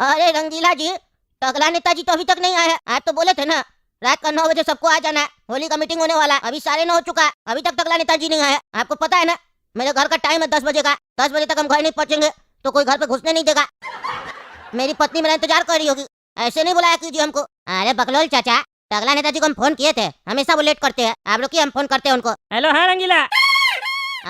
अरे रंगीला जी, टकला नेताजी तो अभी तक नहीं आए हैं। आप तो बोले थे ना रात का 9 बजे सबको आ जाना है, होली का मीटिंग होने वाला है। अभी 9:30 हो चुका है, अभी तक टकला नेताजी नहीं आए। आपको पता है ना मेरे घर का टाइम है 10 बजे का। 10 बजे तक हम घर नहीं पहुंचेंगे तो कोई घर पे घुसने नहीं देगा। मेरी पत्नी मेरा इंतजार कर रही होगी, ऐसे नहीं बुलाया कीजिए हमको। अरे बकलोल चाचा, टकला नेताजी को हम फोन किए थे, हमेशा वो लेट करते हैं। आप लोग हम फोन करते हैं उनको। हेलो, हाँ रंगीला।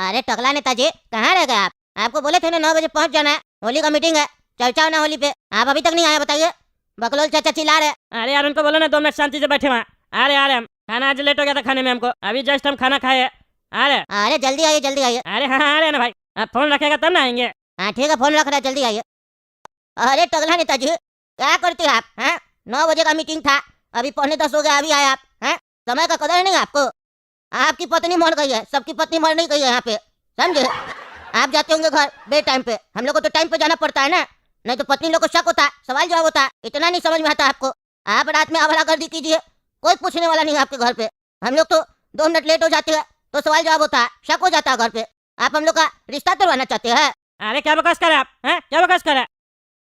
अरे टकला नेताजी कहाँ रह गए आप? आपको बोले थे ना 9 बजे पहुंच जाना है, होली का मीटिंग है, चर्चा होना होली पे। आप अभी तक नहीं आए, बताइए। बकलोल चाचा चिल्ला रहे। अरे यार उनको बोलो ना 2 मिनट शांति से बैठे वहाँ। आ रहे हम। खाना आज लेट हो गया था खाने में हमको, अभी जस्ट हम खाना खाए हैं। आ रहे। अरे जल्दी आइए जल्दी आइए। अरे हाँ आ रहे ना भाई, आप फोन रखेगा तब ना आएंगे। हाँ ठीक है, फोन रख रहा है, जल्दी आइए। अरे टकला नेताजी क्या करते हैं आप? हैं 9 बजे का मीटिंग था, अभी 9:45 हो गया, अभी आए आप। हैं समय का कदर नहीं आपको। आपकी पत्नी मर गई है, सबकी पत्नी मर नहीं गई है यहाँ पे, समझे? आप जाते होंगे घर बे टाइम पे, हम लोग को तो टाइम पे जाना पड़ता है ना, नहीं तो पत्नी लोग को शक होता है, सवाल जवाब होता है। इतना नहीं समझ में आता आपको। आप रात में आवारा गर्दी कीजिए, कोई पूछने वाला नहीं है आपके घर पे। हम लोग तो 2 मिनट लेट हो जाते हैं तो सवाल जवाब होता है, शक हो जाता है घर पे। आप हम लोग का रिश्ता तोड़वाना चाहते हैं? अरे क्या बकवास कर रहे आप? हैं क्या बकवास कर रहे हैं?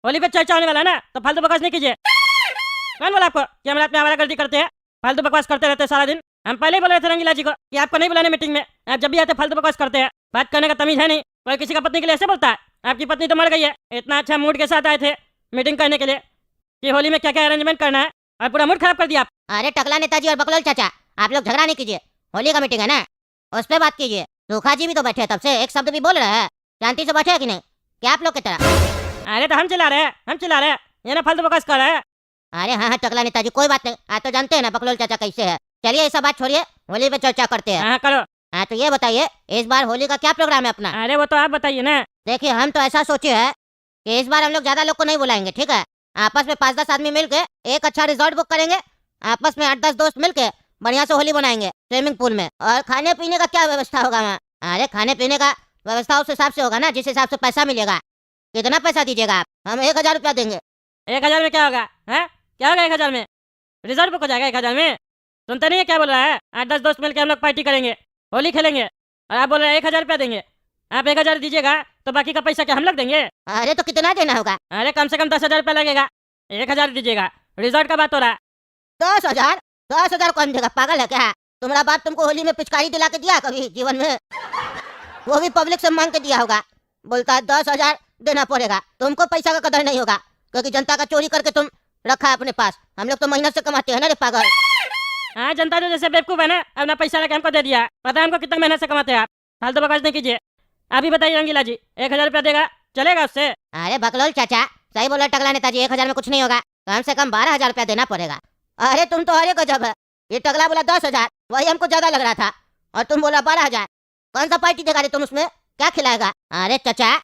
होली पे चर्चा होने वाला है ना, तो फालतू बकवास नहीं कीजिए। कौन बोला आपको कि हम रात में आवारागर्दी करते हैं? फालतू बकवास करते रहते हैं सारा दिन। हम पहले ही बोल रहे थे रंगीला जी को कि आपको नहीं बुलाने मीटिंग में। आप जब भी आते फालतू बकवास करते हैं, बात करने का तमीज है नहीं। कोई किसी का पत्नी के लिए ऐसे बोलता है? आपकी पत्नी तो मर गई है, इतना अच्छा मूड के साथ आए थे मीटिंग करने के लिए कि होली में क्या क्या अरेंजमेंट करना है, और पूरा मूड खराब कर दिया आप। अरे टकला नेताजी और बकलोल चाचा, आप लोग झगड़ा नहीं कीजिए, होली का मीटिंग है ना, उस पर बात कीजिए। सूखा जी भी तो बैठे हैं तब से, एक शब्द भी बोल रहे हैं। शांति से बैठे हैं कि नहीं, क्या आप लोग की तरह? अरे तो हम चिल्ला रहे हैं, हम चिल्ला रहे हैं, ये ना फालतू बकवास कर रहे हैं। अरे हाँ हाँ टकला नेताजी, कोई बात नहीं, आप तो जानते हैं ना बकलोल चाचा कैसे है। चलिए ये सब बात छोड़िए, होली पे चर्चा करते हैं। हाँ करो। हाँ तो ये बताइए, इस बार होली का क्या प्रोग्राम है अपना? अरे वो तो आप बताइए ना। देखिए हम तो ऐसा सोचे है कि इस बार हम लोग ज्यादा लोग को नहीं बुलाएंगे, ठीक है? आपस में 5-10 आदमी मिलके एक अच्छा रिजॉर्ट बुक करेंगे, आपस में 8-10 दोस्त मिलके बढ़िया से होली बनाएंगे स्विमिंग पूल में। और खाने पीने का क्या व्यवस्था होगा वहाँ? अरे खाने पीने का व्यवस्था उस हिसाब से होगा ना जिस हिसाब से पैसा मिलेगा। कितना पैसा दीजिएगा आप? हम 1,000 रुपया देंगे। 1000 में क्या होगा? है क्या होगा 1000 में? रिजल्ट बुक हो जाएगा 1000 में? सुनते नहीं है क्या बोल रहा है? 8-10 दोस्त मिलकर हम लोग पार्टी करेंगे, होली खेलेंगे, और आप बोल रहे हैं 1000 रुपया देंगे। आप 1000 दीजिएगा तो बाकी का पैसा क्या हम लोग देंगे? अरे तो कितना देना होगा? अरे कम से कम 10,000 रुपया लगेगा। 1000 दीजिएगा, रिजल्ट का बात हो रहा है। 10,000? 10,000 कौन देगा, पागल है क्या? तुम्हारा बाप तुमको होली में पिचकारी दिला के दिया कभी जीवन में? वो भी पब्लिक से मांग के दिया होगा। बोलता है 10,000 देना पड़ेगा। तुमको पैसा का कदर नहीं होगा क्योंकि जनता का चोरी करके तुम रखा है अपने पास। हम लोग तो मेहनत से कमाते हैं ना रे पागल। हाँ जनता जो जैसे बेवकूफ है ना, अपना पैसा लेके हमको दे दिया। पता है हमको कितना मेहनत से कमाते हैं आप। फालतू बकवास नहीं कीजिए। अभी बताइए रंगीला जी, 1000 रुपया देगा चलेगा उससे? अरे बकलोल चाचा सही बोला टकला नेताजी, 1,000 में कुछ नहीं होगा, कम से कम 12,000 रुपया देना पड़ेगा। अरे तुम तो अरे गजब है, ये टकला बोला 10,000, वही हमको ज्यादा लग रहा था, और तुम बोला 12,000। कौन सा पार्टी देगा रे तुम, उसमें क्या खिलाएगा? अरे चाचा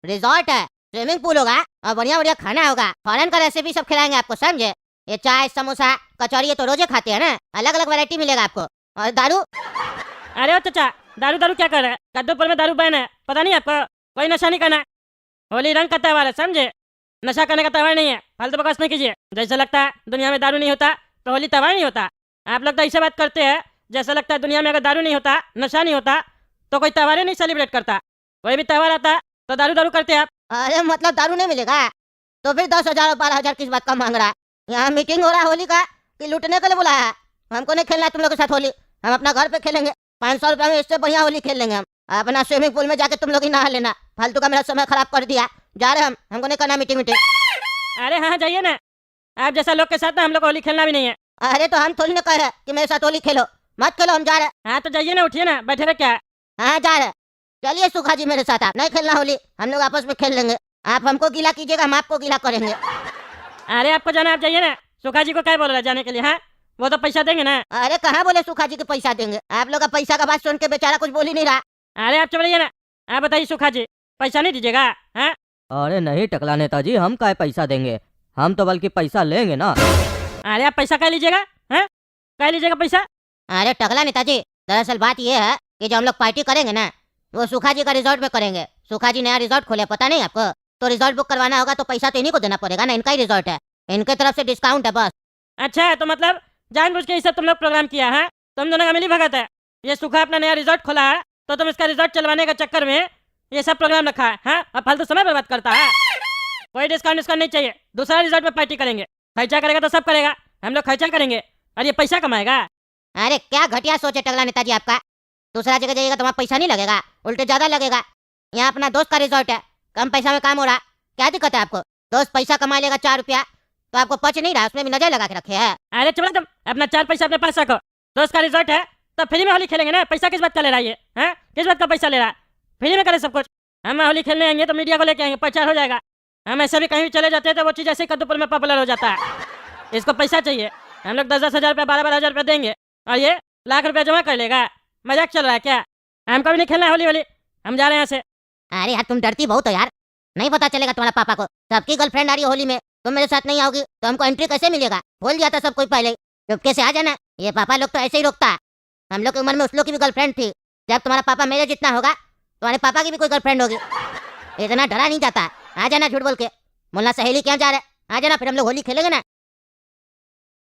रिजॉर्ट है, स्विमिंग पूल होगा और बढ़िया बढ़िया खाना होगा, फॉरेन का रेसिपी सब खिलाएंगे आपको, समझे? ये चाय समोसा कचौरी ये तो रोजे खाते हैं ना, अलग अलग वैरायटी मिलेगा आपको। और दारू? अरे ओ चाचा, दारू दारू क्या कर रहे हैं? कद्दूपुर में दारू बैन है, पता नहीं आपको? कोई नशा नहीं करना। होली रंग का त्यौहार है, समझे? नशा करने का त्यौहार नहीं है। फालतू बकवास नहीं कीजिए। जैसे लगता है दुनिया में दारू नहीं होता तो होली त्यौहार नहीं होता। आप लोग तो ऐसे बात करते हैं जैसे लगता है दुनिया में अगर दारू नहीं होता, नशा नहीं होता, तो कोई त्यौहार ही नहीं सेलिब्रेट करता। कोई भी त्यौहार आता है तो दारू दारू करते हैं आप। अरे मतलब दारू नहीं मिलेगा? तो फिर 10,000 और 12,000 किस बात का मांग रहा है? यहाँ मीटिंग हो रहा है होली का कि लूटने के लिए बुलाया है? हमको नहीं खेलना है तुम लोग के साथ होली, हम अपना घर पे खेलेंगे। 500 रुपया में इससे बढ़िया होली खेल लेंगे हम। अपना स्विमिंग पूल में जाके तुम लोग ही नहा लेना, फालतू का मेरा समय खराब कर दिया। जा रहे हम, हमको नहीं करना मीटिंग मीटिंग। अरे हाँ जाइए ना, आप जैसा लोग के साथ ना हम लोग को होली खेलना भी नहीं है। अरे तो हम थोड़ी ना कह रहे कि मेरे साथ होली खेलो, मत खेलो, हम जा रहे। हाँ तो जाइए ना, उठिए ना, बैठे रहे क्या है? हाँ जा रहे। चलिए सुखा जी मेरे साथ, आप नहीं खेलना होली, हम लोग आपस में खेल लेंगे। आप हमको गीला कीजिएगा, हम आपको गीला करेंगे। अरे आपको जाना आप जाइए ना। सुखा जी को क्या बोल रहा है जाने के लिए? हाँ वो तो पैसा देंगे ना। अरे कहाँ बोले सुखा जी के पैसा देंगे? आप लोग का पैसा का बात सुन के बेचारा कुछ बोल ही नहीं रहा। अरे आप चलिए ना, आप बताइए सुखा जी पैसा नहीं दीजिएगा? हाँ अरे नहीं टकला नेताजी, हम काय पैसा देंगे, हम तो बल्कि पैसा लेंगे ना। अरे आप पैसा क्या लीजिएगा? हैं क्या लीजिएगा पैसा? अरे टकला नेताजी दरअसल बात ये है कि जो हम लोग पार्टी करेंगे ना वो सुखा जी का रिजॉर्ट में करेंगे। सुखा जी नया रिजॉर्ट खोले, पता नहीं आपको? तो रिजॉर्ट बुक करवाना होगा तो पैसा तो इन्हीं को देना पड़ेगा ना, इनका ही रिजॉर्ट है, इनके तरफ से डिस्काउंट है बस। अच्छा तो मतलब जानबूझ के ये सब तुम लोग प्रोग्राम किया है? तुम दोनों का मिली भगत है? ये सुखा अपना नया रिजॉर्ट खोला है तो तुम इसका रिजॉर्ट चलवाने के चक्कर में ये सब प्रोग्राम रखा है? हाँ अब फालतू समय बर्बाद करता है। कोई डिस्काउंट नहीं चाहिए। दूसरा रिजॉर्ट में पार्टी करेंगे। खर्चा करेगा तो सब करेगा, हम लोग खर्चा करेंगे और ये पैसा कमाएगा। अरे क्या घटिया सोच है टकला नेताजी आपका। दूसरा जगह जाइएगा तो वहाँ पैसा नहीं लगेगा, उल्टे ज्यादा लगेगा। यहाँ अपना दोस्त का रिजॉर्ट है, कम पैसा में काम हो रहा। क्या दिक्कत है आपको? दोस्त पैसा कमा लेगा 4 रुपया तो आपको पच नहीं रहा, उसमें भी नजर लगा के रखे है। अरे चलो तुम अपना 4 पैसा अपने पास रखो। दोस्त का रिजॉर्ट है तो फ्री में होली खेलेंगे ना। पैसा किस बात का ले रहा है ये? हैं? किस बात का पैसा ले रहा है? फ्री में करे सब कुछ। हम होली खेलने आएंगे तो मीडिया को लेके आएंगे, प्रचार हो जाएगा। हम ऐसे भी कहीं भी चले जाते हैं तो वो चीज़ ऐसे ही कद्दूपुर में पॉपुलर हो जाता है। इसको पैसा चाहिए। हम लोग 10-10 हज़ार रुपया 12-12 हज़ार रुपया देंगे और ये लाख रुपया जमा कर लेगा। मजाक चल रहा है क्या? हमको भी नहीं खेलना है होली, हम जा रहे हैं यहाँ से। अरे यार तुम डरती बहुत हो यार। नहीं पता चलेगा तुम्हारा पापा को, सबकी गर्लफ्रेंड आ रही है होली में, तुम मेरे साथ नहीं आओगी तो हमको एंट्री कैसे मिलेगा? बोल दिया था सब कोई पहले, चुपके से आ जाना। ये पापा लोग तो ऐसे ही रोकता है। हम लोग की उम्र में उस लोग की भी गर्लफ्रेंड थी। जब तुम्हारा पापा मेरे जितना होगा तुम्हारे पापा की भी कोई गर्लफ्रेंड होगी। इतना डरा नहीं जाता। आ जाना झूठ बोल के। मुल्ला सहेली क्या जा रहे? आ जाना, फिर हम लोग होली खेलेंगे ना।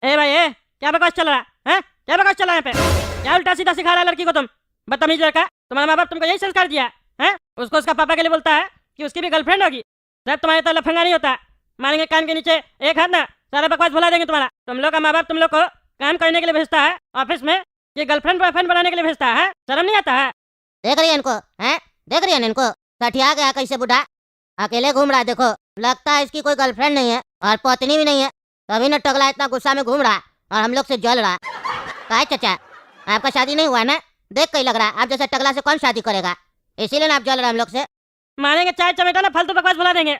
ए भाई ए, क्या बकवास चल रहा है? क्या बकवास चल रहा है यहाँ पे? क्या उल्टा सीधा सिखा रहा है लड़की को तुम? बदतमीज लड़का। तुम्हारा माँ बाप तुमको यही संस्कार दिया है? उसको उसका पापा के लिए बोलता है कि उसकी भी गर्लफ्रेंड होगी। जब तुम्हारे तो लफंगा नहीं होता, मारेंगे कान के नीचे एक हाथ ना, सारा बकवास भुला देंगे तुम्हारा। तुम लोग का माँ बाप तुम लोग को काम करने के लिए भेजता है ऑफिस में, ये गर्लफ्रेंड बॉयफ्रेंड बनाने के लिए भेजता है। शर्म नहीं आता है? देख रही है इनको, हैं? देख रही है इनको? सठिया गया कैसे बुढ़ा, अकेले घूम रहा है। देखो लगता है इसकी कोई गर्लफ्रेंड नहीं है और पत्नी भी नहीं है, तभी न टगला इतना गुस्सा में घूम रहा और हम लोग से जल रहा। काय चाचा आपका शादी नहीं हुआ ना? देख कहीं लग रहा है आप जैसे टगला से कौन शादी करेगा, इसीलिए ना आप जल रहे हम लोग से। मारेंगे चाय चमेटा ना, फालतू बकवास भुला देंगे।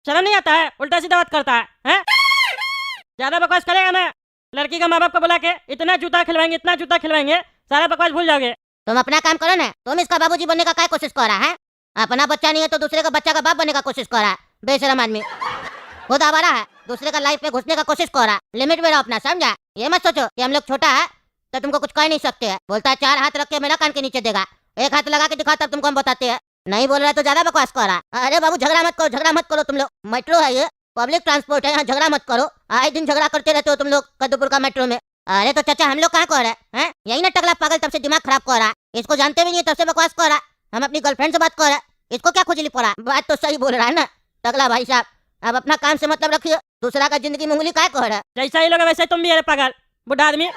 शर्म नहीं आता है? उल्टा सीधा बात करता है? ज्यादा बकवास करेगा ना, लड़की का माँ बाप को बुला के इतना जूता खिलवाएंगे, इतना जूता खिलवाएंगे, सारा बकवास भूल जाओगे। तुम अपना काम करो ना। तुम इसका बाबूजी बनने का क्या कोशिश कर रहा है? अपना बच्चा नहीं है तो दूसरे का बच्चा का बाप बनने का कोशिश कर रहा है। बेशरम आदमी, खुद आवारा है, दूसरे का लाइफ में घुसने का कोशिश कर रहा है। लिमिट में रहो अपना, समझा? ये मत सोचो कि हम लोग छोटा है तो तुमको कुछ कह नहीं सकते है। बोलता है 4 हाथ रख के मेरा कान के नीचे देगा, 1 हाथ लगा के दिखा तब तुमको हम बताते हैं। नहीं बोल रहा है तो ज्यादा बकवास कर रहा। अरे बाबू झगड़ा मत करो, झगड़ा मत करो। तुम लोग मेट्रो है, ये पब्लिक ट्रांसपोर्ट है, यहाँ झगड़ा मत करो। आए दिन झगड़ा करते रहते हो तुम लोग कद्दूपुर का मेट्रो में। अरे तो चाचा हम लोग कहाँ कर रहे हैं? यही ना टगला पागल तब से दिमाग खराब कर रहा। इसको जानते भी नहीं तब से बकवास कर रहा। हम अपनी गर्लफ्रेंड से बात कर रहे हैं, इसको क्या खुजली पड़ा? बात तो सही बोल रहा है ना टगला भाई साहब। अब अपना काम से मतलब रखिए, दूसरा का जिंदगी में उंगली काय कर रहा है? जैसा ही लोग वैसे तुम भी है पागल बुढ़ा आदमी।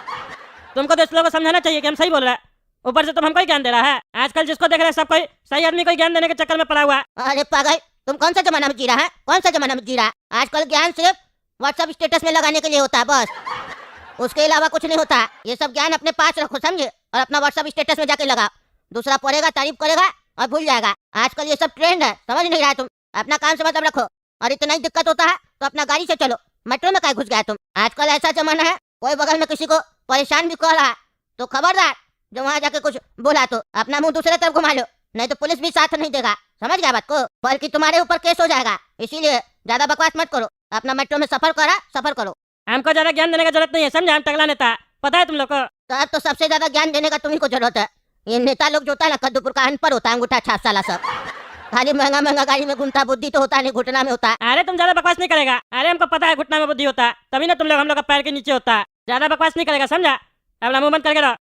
तुमको दोस्त लोगों को समझाना चाहिए कि हम सही बोल रहे हैं, ऊपर से तुम हमको ही ज्ञान दे रहा है। आजकल जिसको देख रहे हैं सब कोई सही आदमी को ज्ञान देने के चक्कर में पड़ा हुआ है। अरे पागल तुम कौन सा जमाना में जी रहा है? कौन सा जमाना में जी रहा है? आजकल ज्ञान सिर्फ व्हाट्सएप स्टेटस में लगाने के लिए होता है बस, उसके अलावा कुछ नहीं होता। ये सब ज्ञान अपने पास रखो समझे, और अपना व्हाट्सएप स्टेटस में जाके लगा। दूसरा पढ़ेगा, तारीफ करेगा और भूल जाएगा। आजकल ये सब ट्रेंड है, समझ नहीं रहा तुम। अपना काम से मतलब रखो, और इतना ही दिक्कत होता है तो अपना गाड़ी से चलो, मेट्रो में काय घुस गया तुम? आजकल ऐसा जमाना है कोई बगल में किसी को परेशान भी कर रहा है तो खबरदार, जो वहाँ जाके कुछ बोला तो अपना मुंह दूसरे तरफ घुमा लो, नहीं तो पुलिस भी साथ नहीं देगा। समझ गया बात को? बल्कि तुम्हारे ऊपर केस हो जाएगा। इसीलिए ज्यादा बकवास मत करो, अपना मेट्रो में सफर करो। हमको ज्यादा ज्ञान देने का जरूरत नहीं है, समझा? हम टगला नेता, पता है तुम लोग को। तो अब तो सबसे ज्यादा ज्ञान देने का तुम्ही को जरूरत है। ये नेता लोग जो होता है ना कद्दूपुर का अनपढ़ होता है, अंगूठा छाप साला सब। खाली महंगा महंगा गाड़ी में घूमता, बुद्धि तो होता नहीं, घुटना में होता है। अरे तुम ज्यादा बकवास नहीं करेगा। अरे हमको पता है घुटना में बुद्धि होता है, तभी ना तुम लोग हम लोग का पैर के नीचे होता है। ज्यादा बकवास नहीं करेगा, समझा? अपना मुंह बंद करके रहो।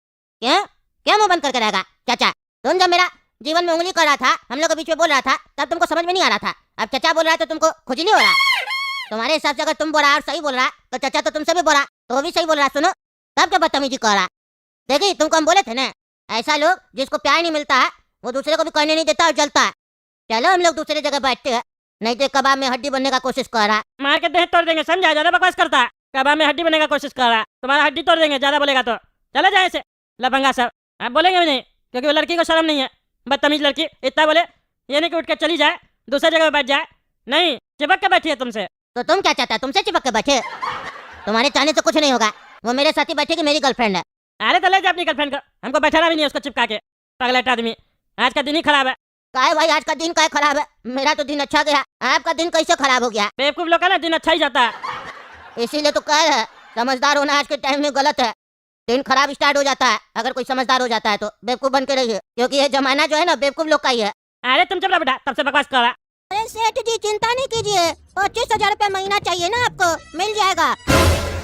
क्या मुंह बंद करके रहेगा? चाचा तुम जब मेरा जीवन में उंगली कर रहा था, हम लोग के बीच में बोल रहा था, तब तुमको समझ में नहीं आ रहा था। अब चाचा बोल रहा है तो तुमको खुजली हो रहा है। तुम्हारे हिसाब से अगर तुम बोला और सही बोल रहा तो चाचा तो तुमसे भी बोला तो वो भी सही बोल रहा। सुनो तब क्या बदतमीजी कर रहा। देखिए तुमको हम बोले थे ना, ऐसा लोग जिसको प्यार नहीं मिलता है वो दूसरे को भी करने नहीं देता और जलता है। चलो हम लोग दूसरे जगह बैठते हैं, नहीं तो कबाब में हड्डी बनने का कोशिश कर रहा। मार के देह तोड़ देंगे, समझा? ज्यादा बकवास करता है, कबाब में हड्डी बनने का कोशिश कर रहा। तुम्हारा हड्डी तोड़ देंगे ज्यादा बोलेगा तो। चले जाए ऐसे लफंगा सब। आप बोलेंगे भी नहीं क्योंकि वो लड़की को शर्म नहीं है। बदतमीज लड़की, इतना बोले ये नहीं कि उठ के चली जाए दूसरी जगह बैठ जाए, नहीं चिपक के बैठी है तुमसे। तो तुम क्या चाहता है? तुमसे चिपक के बैठे? तुम्हारे चाहने से कुछ नहीं होगा, वो मेरे साथ ही बैठेगी, मेरी गर्लफ्रेंड है। अरे तो ले जा अपनी गर्लफ्रेंड को, हमको बैठाना भी नहीं उसको चिपका के। पगलेट आदमी, आज का दिन ही खराब है। काय भाई आज का दिन काय खराब है? मेरा तो दिन अच्छा गया, आपका दिन कैसे खराब हो गया? बेवकूफ लोग का ना दिन अच्छा ही जाता है। इसीलिए तो कह रहे हैं समझदार होना आज के टाइम में गलत है। दिन खराब स्टार्ट हो जाता है अगर कोई समझदार हो जाता है तो। बेवकूफ बन के रहिए, क्योंकि ये जमाना जो है ना बेवकूफ लोग का ही है। अरे तुम चुप रहो बेटा, तब से बकवास कर रहा। अरे सेठ जी चिंता नहीं कीजिए, 25,000 रुपया महीना चाहिए ना आपको, मिल जाएगा।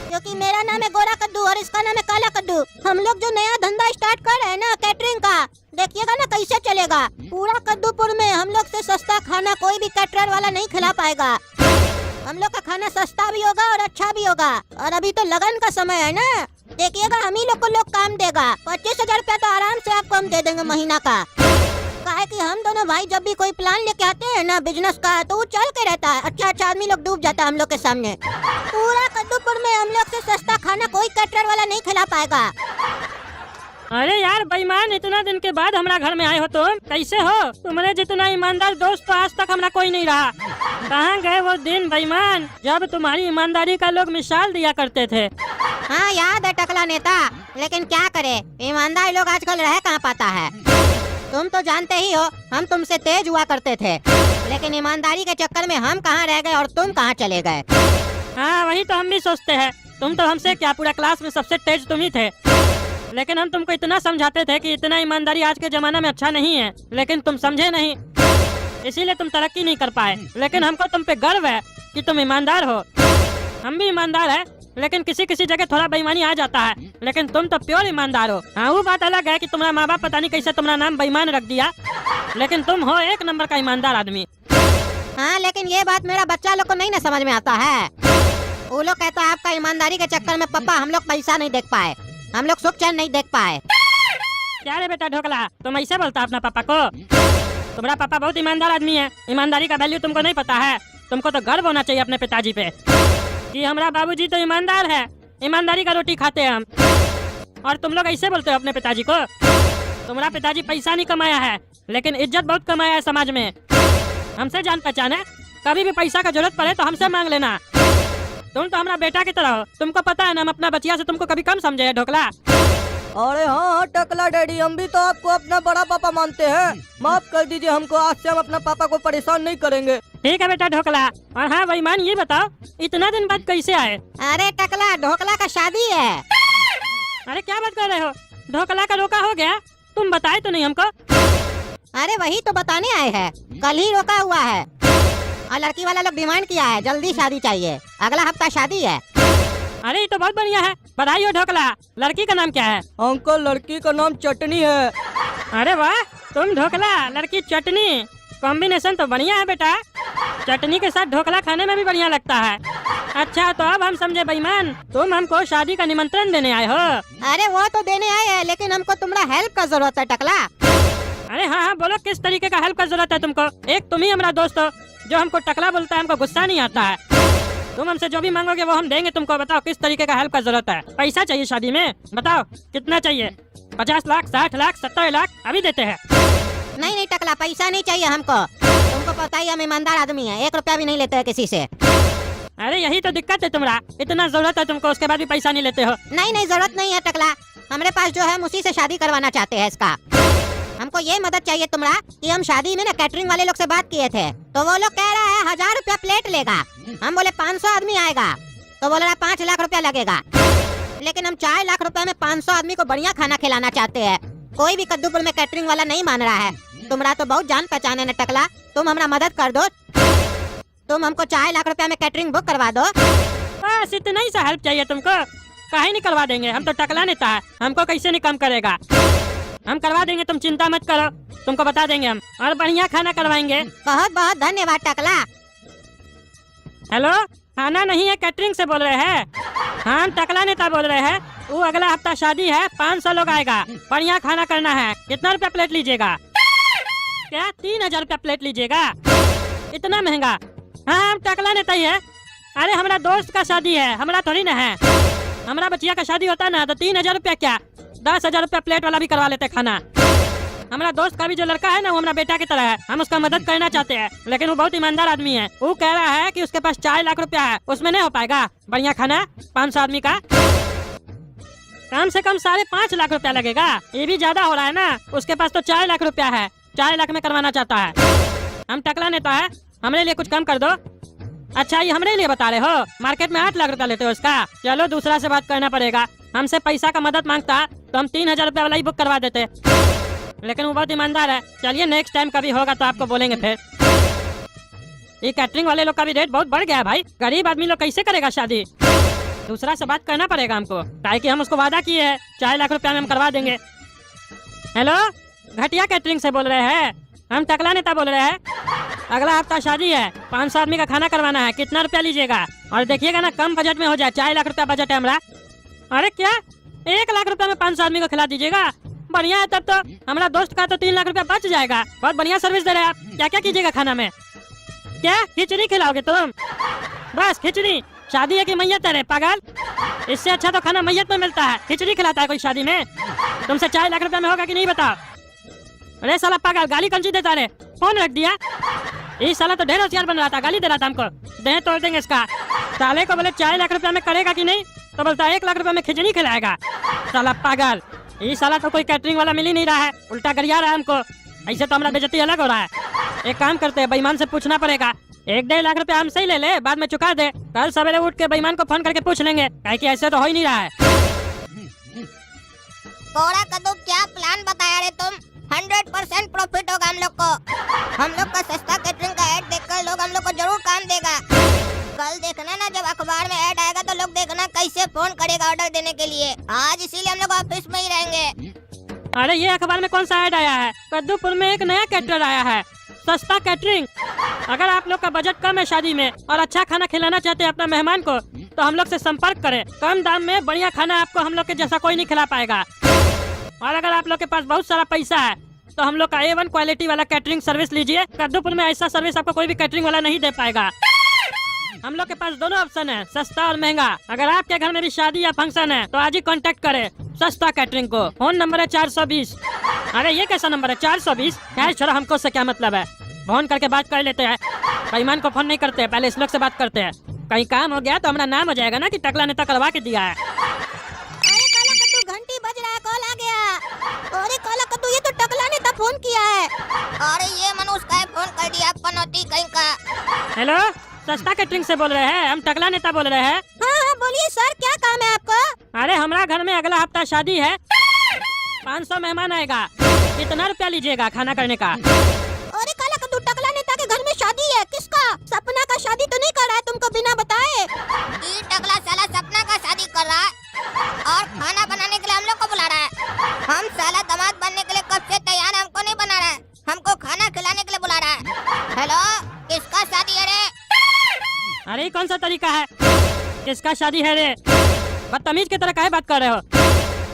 क्योंकि मेरा नाम है गोरा कद्दू और इसका नाम है काला कद्दू। हम लोग जो नया धंधा स्टार्ट कर रहे हैं ना कैटरिंग का, देखिएगा ना कैसे चलेगा। पूरा कद्दूपुर में हम लोग से सस्ता खाना कोई भी कैटरर वाला नहीं खिला पाएगा। हम लोग का खाना सस्ता भी होगा और अच्छा भी होगा। और अभी तो लगन का समय है ना, देखिएगा हम ही लोग को लोग काम देगा। 25,000 रुपया तो आराम से आपको हम दे देंगे महीना का। काहे कि हम दोनों भाई जब भी कोई प्लान लेके आते हैं ना बिजनेस का, तो वो चल के रहता है। अच्छा अच्छा आदमी लोग डूब जाता है हम लोग के सामने। पूरा कद्दूपुर में हम लोग से सस्ता खाना कोई कैटरर वाला नहीं खिला पाएगा। अरे यार बेईमान, इतना दिन के बाद हमारा घर में आए हो तुम, कैसे हो? तुम्हारे जितना ईमानदार दोस्त तो आज तक हमारा कोई नहीं रहा। कहाँ गए वो दिन बेईमान जब तुम्हारी ईमानदारी का लोग मिसाल दिया करते थे? हाँ याद है टकला नेता, लेकिन क्या करे, ईमानदार लोग आजकल रह कहाँ पाता है। तुम तो जानते ही हो हम तुमसे तेज हुआ करते थे, लेकिन ईमानदारी के चक्कर में हम कहाँ रह गए और तुम कहाँ चले गए। हाँ वही तो हम भी सोचते हैं। तुम तो हमसे क्या, पूरा क्लास में सबसे तेज तुम ही थे। लेकिन हम तुमको इतना समझाते थे कि इतना ईमानदारी आज के जमाना में अच्छा नहीं है, लेकिन तुम समझे नहीं, इसीलिए तुम तरक्की नहीं कर पाए। लेकिन हमको तुम पे गर्व है कि तुम ईमानदार हो। हम भी ईमानदार है, लेकिन किसी किसी जगह थोड़ा बेईमानी आ जाता है, लेकिन तुम तो प्योर ईमानदार हो। हाँ वो बात अलग है कि तुम्हारा माँ बाप पता नहीं कैसे तुम्हारा नाम बेईमान रख दिया, लेकिन तुम हो एक नंबर का ईमानदार आदमी। हाँ लेकिन ये बात मेरा बच्चा लोग को नहीं ना समझ में आता है। वो लोग कहता है आपका ईमानदारी के चक्कर में पापा हम लोग पैसा नहीं देख पाए, हम लोग सुख चैन नहीं देख पाए। क्या रे बेटा ढोकला, तुम ऐसे बोलता अपना पापा को? तुम्हारा पापा बहुत ईमानदार आदमी है। ईमानदारी का वैल्यू तुमको नहीं पता है। तुमको तो गर्व होना चाहिए अपने पिताजी पे कि हमारा बाबूजी तो ईमानदार है, ईमानदारी का रोटी खाते हैं हम। और तुम लोग ऐसे बोलते हो अपने पिताजी को? तुम्हारा पिताजी पैसा नहीं कमाया है, लेकिन इज्जत बहुत कमाया है समाज में। हमसे जान पहचान है, कभी भी पैसा का जरूरत पड़े तो हमसे मांग लेना। तुम तो हमारा बेटा की तरह हो, तुमको पता है ना हम अपना बचिया से तुमको कभी कम समझे है ढोकला। अरे हाँ टकला डैडी, हम भी तो आपको अपना बड़ा पापा मानते हैं। माफ कर दीजिए हमको, आज से हम अपना पापा को परेशान नहीं करेंगे। ठीक है बेटा ढोकला। और हाँ बेईमान ये बताओ इतना दिन बाद कैसे आए? अरे टकला ढोकला का शादी है। अरे क्या बात कर रहे हो? ढोकला का रोका हो गया? तुम बताए तो नहीं हमको। अरे वही तो बताने आए हैं, कल ही रोका हुआ है। और लड़की वाला लोग डिमांड किया है जल्दी शादी चाहिए, अगला हफ्ता शादी है। अरे ये तो बहुत बढ़िया है, बधाई हो ढोकला। लड़की का नाम क्या है? अंकल लड़की का नाम चटनी है। अरे वाह, तुम ढोकला लड़की चटनी, कॉम्बिनेशन तो बढ़िया है बेटा। चटनी के साथ ढोकला खाने में भी बढ़िया लगता है। अच्छा तो अब हम समझे बेईमान, तुम हमको शादी का निमंत्रण देने आए हो। अरे वो तो देने आए हैं, लेकिन हमको तुम्हारा हेल्प का जरूरत है टकला। अरे हाँ हाँ बोलो, किस तरीके का हेल्प का जरूरत है तुमको? एक तुम ही हमारा दोस्त हो जो हमको टकला बोलता है, हमको गुस्सा नहीं आता है। तुम हमसे जो भी मांगोगे वो हम देंगे तुमको। बताओ किस तरीके का हेल्प का जरूरत है? पैसा चाहिए शादी में? बताओ कितना चाहिए? 50 लाख, 60 लाख, 70 लाख? अभी देते हैं। नहीं नहीं टकला, पैसा नहीं चाहिए हमको। तुमको पता ही हम ईमानदार आदमी है, 1 रुपया भी नहीं लेते हैं किसी से। अरे यही तो दिक्कत है तुम्हारा, इतना जरूरत है तुमको, उसके बाद भी पैसा नहीं लेते हो। नहीं नहीं जरूरत नहीं है टकला, हमारे पास जो है हम उसी से शादी करवाना चाहते हैं इसका। हमको ये मदद चाहिए तुम्हारा कि हम शादी में ना कैटरिंग वाले लोग से बात किए थे, तो वो लोग कह रहा है 1000 रुपया प्लेट लेगा। हम बोले 500 आदमी आएगा, तो बोल रहा 5 लाख रुपया लगेगा। लेकिन हम 4 लाख रुपए में 500 आदमी को बढ़िया खाना खिलाना चाहते हैं। कोई भी कद्दूपुर में कैटरिंग वाला नहीं मान रहा है। तुम्हारा तो बहुत जान पहचान है न टकला, तुम हमारा मदद कर दो। तुम हमको 4 लाख रुपया में कैटरिंग बुक करवा दो। बस इतना ही सा हेल्प चाहिए तुमको? काहे नहीं करवा देंगे, हम तो टकला नेता है, हमको कैसे नहीं कम करेगा। हम करवा देंगे, तुम चिंता मत करो, तुमको बता देंगे हम, और बढ़िया खाना करवाएंगे। बहुत बहुत धन्यवाद टकला। हेलो, खाना नहीं है, कैटरिंग से बोल रहे हैं? हाँ हम टकला नेता बोल रहे हैं। वो अगला हफ्ता शादी है, 500 लोग आएगा, बढ़िया खाना करना है। कितना रुपया प्लेट लीजिएगा? क्या 3000 रुपया प्लेट लीजिएगा? इतना महंगा? हाँ हम टकला नेता ही है। अरे हमारा दोस्त का शादी है, हमारा थोड़ी ना है। हमारा बचिया का शादी होता ना तो 3000 रुपया क्या 10,000 रुपया प्लेट वाला भी करवा लेते खाना। हमारा दोस्त का भी जो लड़का है ना वो हमारा बेटा की तरह है, हम उसका मदद करना चाहते हैं, लेकिन वो बहुत ईमानदार आदमी है। वो कह रहा है कि उसके पास 4 लाख रुपया है, उसमें नहीं हो पाएगा बढ़िया खाना 500 आदमी का। कम से कम 5.5 लाख रुपया लगेगा, ये भी ज्यादा हो रहा है ना। उसके पास तो 4 लाख रुपया है, 4 लाख में करवाना चाहता है। हम टकला नेता है, हमारे लिए कुछ कम कर दो। अच्छा ये हमारे लिए बता रहे हो? मार्केट में 8 लाख रुपया लेते हो इसका। चलो दूसरा से बात करना पड़ेगा। हमसे पैसा का मदद मांगता तो हम 3000 रुपया वाला ही बुक करवा देते, लेकिन वो बहुत ईमानदार है। चलिए नेक्स्ट टाइम कभी होगा तो आपको बोलेंगे फिर। ये कैटरिंग वाले लोग का भी रेट बहुत बढ़ गया है भाई, गरीब आदमी लोग कैसे करेगा शादी? दूसरा से बात करना पड़ेगा हमको, ताकि हम उसको वादा किए हैं 4 लाख रुपया में हम करवा देंगे। हेलो घटिया कैटरिंग से बोल रहे हैं? हम टकला नेता बोल रहे हैं। अगला हफ्ता शादी है, 500 आदमी का खाना करवाना है, कितना रुपया लीजिएगा? और देखिएगा ना कम बजट में हो जाए, 4 लाख रुपया बजट है हमारा। अरे क्या 1 लाख रुपया में 500 आदमी को खिला दीजिएगा? बढ़िया है, तब तो हमारा दोस्त का तो 3 लाख रुपया बच जाएगा। बहुत बढ़िया सर्विस दे रहे हैं आप। क्या क्या कीजिएगा खाना में? क्या खिचड़ी खिलाओगे तुम? बस खिचड़ी? शादी है कि मैयत है पागल? इससे अच्छा तो खाना मैयत में मिलता है, खिचड़ी खिलाता है कोई शादी में? तुमसे 4 लाख रुपया में होगा कि नहीं बताओ? अरे साला पागल, गाली कौन सी देता रे? फोन रख दिया। ये साला तो ढेर होशियार बन रहा था, गाली दे रहा था हमको। देह तोड़ देंगे इसका। साले को बोले 4 लाख रुपया में करेगा कि नहीं, तो बोलता है 1 लाख रुपया में खिचड़ी खिलाएगा। साला पागल, ये साला तो कोई कैटरिंग वाला मिल ही नहीं रहा है, उल्टा गरिया रहा है हमको। ऐसे तो हमारा बेइज्जती अलग हो रहा है। एक काम करते हैं, बेईमान से पूछना पड़ेगा। 1-1.5 लाख रुपया हमसे ही ले ले, बाद में चुका दे। कल सवेरे उठ के बेईमान को फोन करके पूछ लेंगे, काहे कि ऐसे तो हो ही नहीं रहा है। कोड़ा कद्दू, क्या प्लान बताया रे तुम? 100% प्रॉफिट होगा हम लोग को। हम लोग का सस्ता कैटरिंग का ऐड देखकर लोग हम लोग को जरूर काम देगा। कल देखना ना, जब अखबार में ऐड आएगा तो लोग देखना कैसे फोन करेगा ऑर्डर देने के लिए। आज इसीलिए हम लोग ऑफिस में ही रहेंगे। अरे ये अखबार में कौन सा ऐड आया है? कद्दूपुर में एक नया कैटरर आया है, सस्ता कैटरिंग। अगर आप लोग का बजट कम है शादी में और अच्छा खाना खिलाना चाहते हैं अपना मेहमान को, तो हम लोग से संपर्क करें। कम दाम में बढ़िया खाना आपको हम लोग के जैसा कोई नहीं खिला पाएगा। और अगर आप लोग के पास बहुत सारा पैसा है तो हम लोग का A1 क्वालिटी वाला कैटरिंग सर्विस लीजिए। कद्दूपुर में ऐसा सर्विस आपको कोई भी कैटरिंग वाला नहीं दे पाएगा। हम लोग के पास दोनों ऑप्शन है, सस्ता और महंगा। अगर आपके घर में भी शादी या फंक्शन है तो आज ही कांटेक्ट करें सस्ता कैटरिंग को। फोन नंबर है 420। अरे ये कैसा नंबर है 420? खैर छोड़ो, हमको से क्या मतलब है, फोन करके बात कर लेते हैं। बेईमान को फोन नहीं करते, पहले इस लोग से बात करते हैं। कहीं काम हो गया तो हमारा नाम हो जाएगा ना कि टकला नेता करवा के दिया है। अरे काला कद्दू, घंटी बज रहा है, कॉल आ गया। अरे काला कद्दू, ये तो टकला नेता फोन किया है। अरे ये मनुष्य का फोन कर दिया, पनौती कहीं का। हेलो, सस्ता कैटरिंग से बोल रहे हैं? हम टकला नेता बोल रहे हैं। हाँ बोलिए सर, क्या काम है आपको? अरे हमारा घर में अगला हफ्ता शादी है, 500 मेहमान आएगा, कितना रुपया लीजिएगा खाना करने का? अरे काला कद्दू, टकला नेता के घर में शादी है, किसका? सपना का शादी तो नहीं कर रहा है तुमको बिना बताए? ये टकला साला सपना का शादी कर रहा है और खाना बनाने के लिए हम लोग को बुला रहा है। हम साला दामाद बनने के लिए कब से तैयार है, हमको नहीं बना रहा है, हमको खाना खिलाने के लिए बुला रहा है। हेलो, किसका शादी है रे? अरे ये कौन सा तरीका है, किसका शादी है रे? बदतमीज की तरह काहे बात कर रहे हो?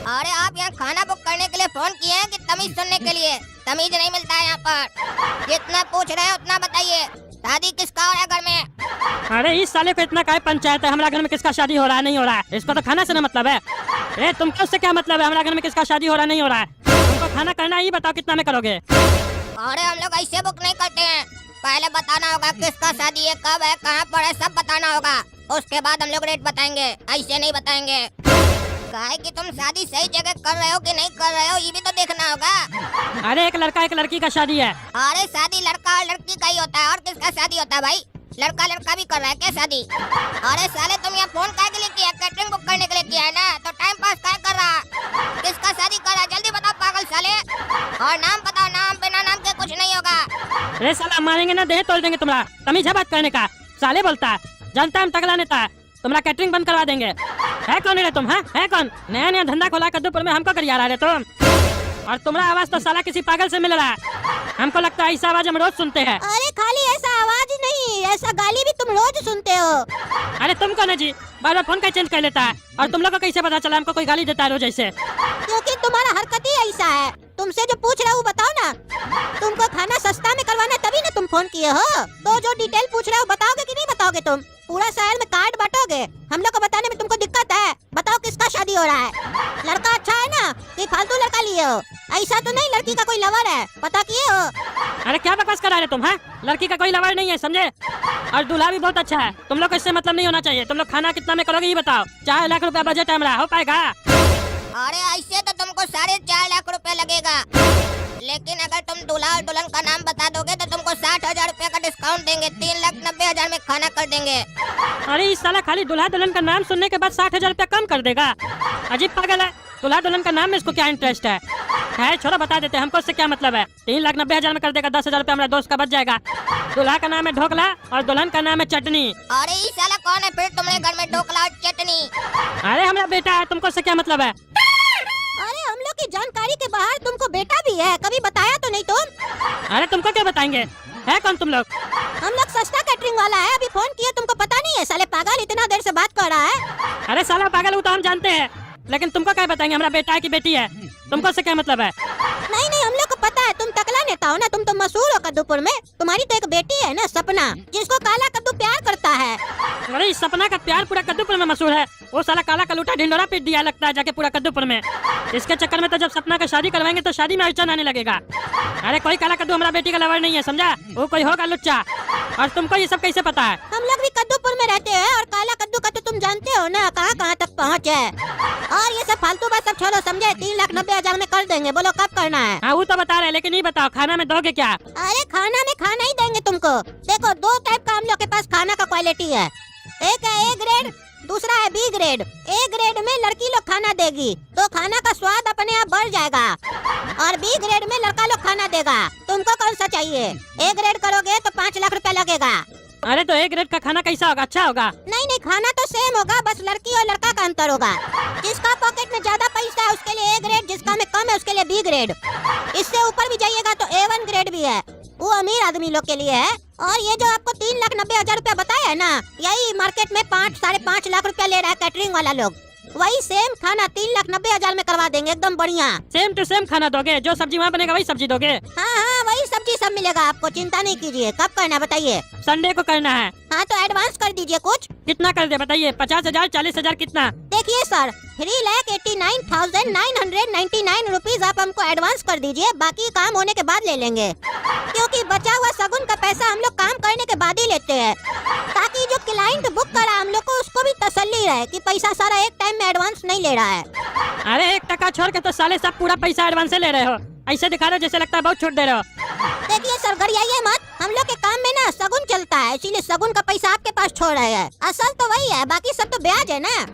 अरे आप यहाँ खाना बुक करने के लिए फोन किए हैं कि तमीज सुनने के लिए? तमीज नहीं मिलता है यहाँ पर। जितना पूछ रहे हैं उतना बताइए, शादी किसका हो रहा है घर में? अरे इस साले को इतना काहे पंचायत है हमारा घर में किसका शादी हो रहा है नहीं हो रहा है? इसको तो खाना से ना मतलब है। ए तुमको उससे क्या मतलब है हमारा घर में किसका शादी हो रहा है नहीं हो रहा है? तुमको खाना करना है, ये बताओ कितना में करोगे? अरे हम लोग ऐसे बुक नहीं करते हैं, पहले बताना होगा किसका शादी है, कब है, कहाँ पर है, सब बताना होगा। उसके बाद हम लोग रेट बताएंगे, ऐसे नहीं बताएंगे। काहे कि तुम शादी सही जगह कर रहे हो कि नहीं कर रहे हो, ये भी तो देखना होगा। अरे एक लड़का एक लड़की का शादी है। अरे शादी लड़का और लड़की का ही होता है, और किसका शादी होता है भाई? लड़का लड़का भी कर रहा है क्या शादी? अरे साले तुम यहाँ फोन काहे के लिए किया? कैटरिंग बुक करने के लिए किया है ना, तो टाइम पास काहे कर रहा? किसका शादी कर रहा है, जल्दी बताओ पागल साले। और नाम बताओ, नाम बिना नाम के कुछ नहीं होगा। अरे साला मारेंगे ना, देह तोड़ देंगे तुम्हारा। तमीज है बात करने का? साले बोलता है, जानता हम टकला नेता है, तुम्हारा कैटरिंग बंद करवा देंगे। है कौन रे तुम? है कौन? नया नया धंधा खोला कद्दूपुर में, हमको करिया रहा है तुम। और तुम्हारा आवाज तो साला किसी पागल से मिल रहा है। हमको लगता है ऐसा आवाज हम रोज सुनते हैं। अरे खाली ऐसा आवाज नहीं, ऐसा गाली भी तुम रोज सुनते हो। अरे तुम कौन है जी, बार बार फोन का चेंज कर लेता है? और तुम लोग को कैसे पता चला हमको कोई गाली देता है रोज ऐसे? क्योंकि तुम्हारा हरकत ही ऐसा है। तुमसे जो पूछ रहा हूँ बताओ ना, तुमको खाना सस्ता में करवाना तभी ना तुम फोन किए हो। तो जो डिटेल पूछ रहे हो बताओगे कि नहीं बताओगे? तुम पूरा शहर में कार्ड बांटोगे, हम लोग को बताने में तुमको दिक्कत है। बताओ किसका शादी हो रहा है? लड़का अच्छा है ना कि फालतू लड़का लिए हो? ऐसा तो नहीं लड़की का कोई लवर है, पता किए हो? अरे क्या बकवास करा रहे तुम? लड़की का कोई लवर नहीं है, समझे? और दूल्हा भी बहुत अच्छा है। तुम लोग को इससे मतलब नहीं होना चाहिए। तुम लोग खाना कितना में करोगे ये बताओ? 4 लाख रुपया बजट है हमारा, हो पाएगा? अरे ऐसे तो तुमको 4.5 लाख रुपए लगेगा, लेकिन अगर तुम दूल्हा और दुल्हन का नाम बता दोगे तो तुमको 60,000 रुपए का डिस्काउंट देंगे। 3,90,000 में खाना कर देंगे। अरे इस साला खाली दूल्हा दुल्हन का नाम सुनने के बाद 60,000 रुपया कम कर देगा? अजीब पागल है। दूल्हा दुल्हन का नाम में इसको क्या इंटरेस्ट है? छोड़ो, बता देते हैं, हमको इससे क्या मतलब है। 3,90,000 में कर देगा, 10,000 रुपया हमारा दोस्त का बच जाएगा। दूल्हा का नाम है ढोकला और दुल्हन का नाम है चटनी। अरे इस साला कौन है फिर तुम्हारे घर में ढोकला और चटनी? अरे हमारा बेटा है, तुमको इससे क्या मतलब है? अरे हम लोग की जानकारी के बाहर तुमको बेटा भी भी है, कभी बताया तो नहीं तुम? अरे तुमको क्या बताएंगे, है कौन तुम लोग? हम लोग सस्ता कैटरिंग वाला है, अभी फोन किए तुमको पता नहीं है? साले पागल इतना देर से बात कर रहा है। अरे साला पागल, वो तो हम जानते हैं, लेकिन तुमको क्या बताएंगे? हमारा बेटा है कि बेटी है, तुमको से क्या मतलब है? नहीं नहीं, हम लोग को पता है, तुम टकला नेता हो ना, तुम तो मशहूर हो कद्दूपुर में। तुम्हारी तो एक बेटी है ना, सपना, जिसको काला कद्दू प्यार करता है। अरे इस सपना का प्यार पूरा कद्दूपुर में मशहूर है। वो साला काला कलूटा ढिंडोरा पीट दिया लगता है जाके पूरा कद्दूपुर में। इसके चक्कर में तो जब सपना का शादी करवाएंगे तो शादी में अड़चन आने लगेगा। अरे कोई काला कद्दू हमारा बेटी का लवर नहीं है, समझा? वो कोई होगा लुच्चा। और तुमको ये सब कैसे पता है? हम लोग भी कद्दूपुर में रहते हैं, और काला कद्दू का तो तुम जानते हो ना कहाँ कहाँ तक पहुँच है। और ये सब फालतू बात सब छोड़ो, समझे? 3,90,000 में कर देंगे, बोलो कब करना है? हाँ वो तो बता रहे, लेकिन ये बताओ खाना में दोगे क्या? अरे खाना में खाना ही देंगे तुमको। देखो, 2 टाइप का हम लोग के पास खाना का क्वालिटी है। एक है ए ग्रेड, दूसरा है बी ग्रेड। ए ग्रेड में लड़की लोग खाना देगी तो खाना का स्वाद अपने आप बढ़ जाएगा, और बी ग्रेड में लड़का लोग खाना देगा। तुमको कौन सा चाहिए? ए ग्रेड करोगे तो 5 लाख रुपया लगेगा। अरे तो ए ग्रेड का खाना कैसा होगा? अच्छा होगा? नहीं नहीं, खाना तो सेम होगा, बस लड़की और लड़का का अंतर होगा। जिसका पॉकेट में ज्यादा पैसा है उसके लिए ए ग्रेड, जिसका में कम है उसके लिए बी ग्रेड। इससे ऊपर भी जाइएगा तो A1 ग्रेड भी है, वो अमीर आदमी लोग के लिए है। और ये जो आपको 3,90,000 रुपया बताया है ना, यही मार्केट में 5-5.5 लाख रुपया ले रहा है कैटरिंग वाला लोग। वही सेम खाना 3,90,000 में करवा देंगे, एकदम बढ़िया। सेम टू सेम खाना दोगे? जो सब्जी वहाँ बनेगा वही सब्जी दोगे? हाँ हाँ, वही सब्जी सब मिलेगा आपको, चिंता नहीं कीजिए। कब करना है बताइए? संडे को करना है। हाँ तो एडवांस कर दीजिए कुछ। कितना कर दे बताइए? 50,000, 40,000, कितना? देखिए सर, 3,89,999 रुपीज आप हमको एडवांस कर दीजिए, बाकी काम होने के बाद ले लेंगे। क्योंकि बचा हुआ सगुन का पैसा हम लोग काम करने के बाद ही लेते हैं, ताकि जो क्लाइंट बुक करा हम लोग को उसको भी तसल्ली रहे कि पैसा सारा एक टाइम में एडवांस नहीं ले रहा है। अरे 1 टका छोड़ के तो साले सब पूरा पैसा एडवांस से ले रहे हो। ऐसे दिखा रहे हो जैसे लगता है बहुत छूट दे रहे हो। देखिए सर, घड़ियाइए मत, हम लोग के काम में ना सगुन चलता है, इसीलिए सगुन का पैसा आपके पास छोड़ रहे हैं। असल तो वही है, बाकी सब तो ब्याज है ना।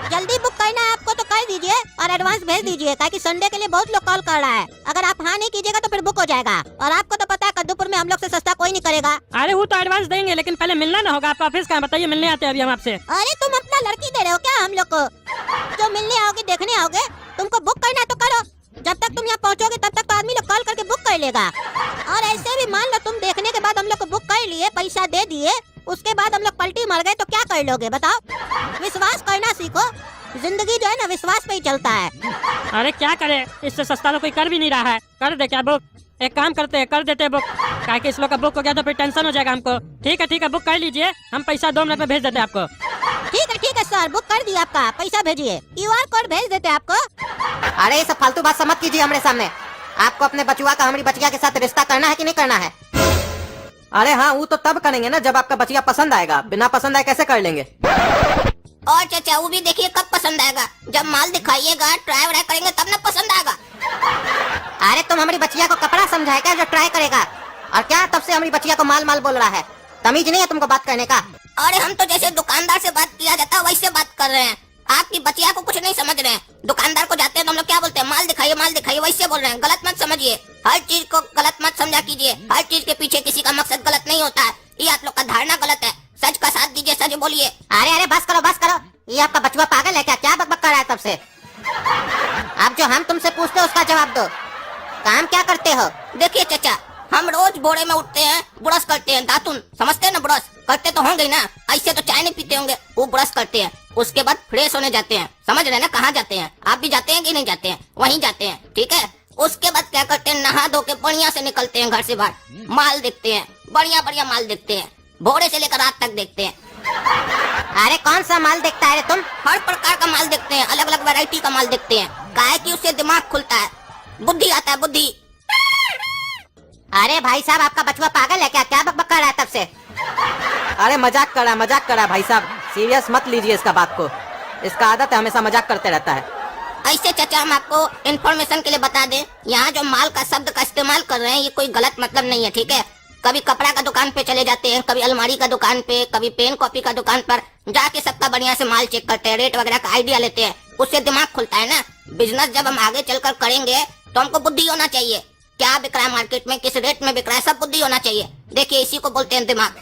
जल्दी बुक करना है आपको तो कर दीजिए और एडवांस भेज दीजिए, ताकि संडे के लिए बहुत लोग कॉल कर रहा है। अगर आप हाँ नहीं कीजिएगा तो फिर बुक हो जाएगा, और आपको तो पता है कद्दूपुर में हम लोग से सस्ता कोई नहीं करेगा। अरे वो तो एडवांस देंगे, लेकिन पहले मिलना ना होगा। आपका ऑफिस कहाँ? बताइए, मिलने आते हैं अभी हम आपसे। अरे तुम अपना लड़की दे रहे हो क्या हम लोग को? जो मिलने आओगे देखने आओगे, तुमको बुक करना है तो करो। जब तक तुम यहाँ पहुँचोगे तब तक तो आदमी लोग कॉल करके बुक कर लेगा। और ऐसे भी मान लो तुम देखने के बाद हम लोग को बुक कर लिए, पैसा दे दिए, उसके बाद हम लोग पलटी मर गए तो क्या कर लोगे बताओ? विश्वास करना सीखो, जिंदगी जो है ना विश्वास पे ही चलता है। अरे क्या करे, इससे सस्ता तो कोई कर भी नहीं रहा है। कर दे क्या बुक? एक काम करते हैं, कर देते हैं बुक, क्या कि इस लोग का बुक हो गया तो फिर टेंशन हो जाएगा हमको। ठीक है, बुक कर लीजिए, हम पैसा 2 मिनट में भेज देते हैं आपको। ठीक है सर, बुक कर दिया आपका, पैसा भेजिए, QR कोड भेज देते हैं आपको। अरे ये सब फालतू बात समझ कीजिए हमारे सामने। आपको अपने बचुआ का हमारी बचिया के साथ रिश्ता करना है कि नहीं करना है? अरे हाँ, वो तो तब करेंगे ना जब आपका बचिया पसंद आएगा, बिना पसंद आए कैसे कर लेंगे? और चाचा वो भी देखिए कब पसंद आएगा, जब माल दिखाइएगा, ट्राई व्राई करेंगे तब ना पसंद आएगा। अरे तुम हमारी बचिया को कपड़ा समझा है क्या जो ट्राई करेगा? और क्या तब से हमारी बचिया को माल माल बोल रहा है? तमीज नहीं है तुमको बात करने का? अरे हम तो जैसे दुकानदार से बात किया जाता है वैसे बात कर रहे हैं, आपकी बचिया को कुछ नहीं समझ रहे हैं। दुकानदार को जाते हैं तो हम लोग क्या बोलते हैं? माल दिखाइए, वैसे बोल रहे हैं। गलत मत समझिए, हर चीज को गलत मत समझा कीजिए। हर चीज के पीछे किसी का मकसद गलत नहीं होता है, ये आप लोग का धारणा गलत है। सच का साथ दीजिए, सच बोलिए। अरे बस करो, ये आपका बचुआ पागल है क्या बकबक कर रहा है तब से? अब जो हम तुमसे पूछते हैं उसका जवाब दो, काम क्या करते हो? देखिए चाचा, हम रोज बोरे में उठते हैं, ब्रश करते हैं, दातुन समझते हैं ना, ब्रश करते तो होंगे ना, ऐसे तो चाय नहीं पीते होंगे, वो ब्रश करते हैं, उसके बाद फ्रेश होने जाते हैं। समझ रहे हैं ना कहाँ जाते हैं? आप भी जाते हैं कि नहीं जाते हैं? वहीं जाते हैं, ठीक है। उसके बाद क्या करते हैं? नहा धो के बढ़िया से निकलते हैं घर से बाहर, माल देखते हैं, बढ़िया माल देखते हैं, भोरे से लेकर रात तक देखते हैं। अरे कौन सा माल देखता है तुम? हर प्रकार का माल देखते हैं, अलग अलग वैरायटी का माल देखते हैं, काहे कि उससे दिमाग खुलता है, बुद्धि आता है, बुद्धि। अरे भाई साहब, आपका बचुआ पागल है क्या बकबक कर रहा है तब से? अरे मजाक कर रहा है भाई साहब, सीरियस मत लीजिए इसका बात को, इसका आदत है हमेशा मजाक करते रहता है। ऐसे चाचा हम आपको इन्फॉर्मेशन के लिए बता दें, यहाँ जो माल का शब्द का इस्तेमाल कर रहे हैं ये कोई गलत मतलब नहीं है, ठीक है। कभी कपड़ा का दुकान पे चले जाते हैं, कभी अलमारी का दुकान पे, कभी पेन कॉपी का दुकान पर जाके सबका बढ़िया से माल चेक करते हैं, रेट वगैरह का आइडिया लेते हैं, उससे दिमाग खुलता है ना। बिजनेस जब हम आगे चलकर करेंगे तो हमको बुद्धि होना चाहिए, क्या बिक रहा है मार्केट में, किस रेट में बिक रहा है, सब बुद्धि होना चाहिए। देखिए इसी को बोलते हैं दिमाग।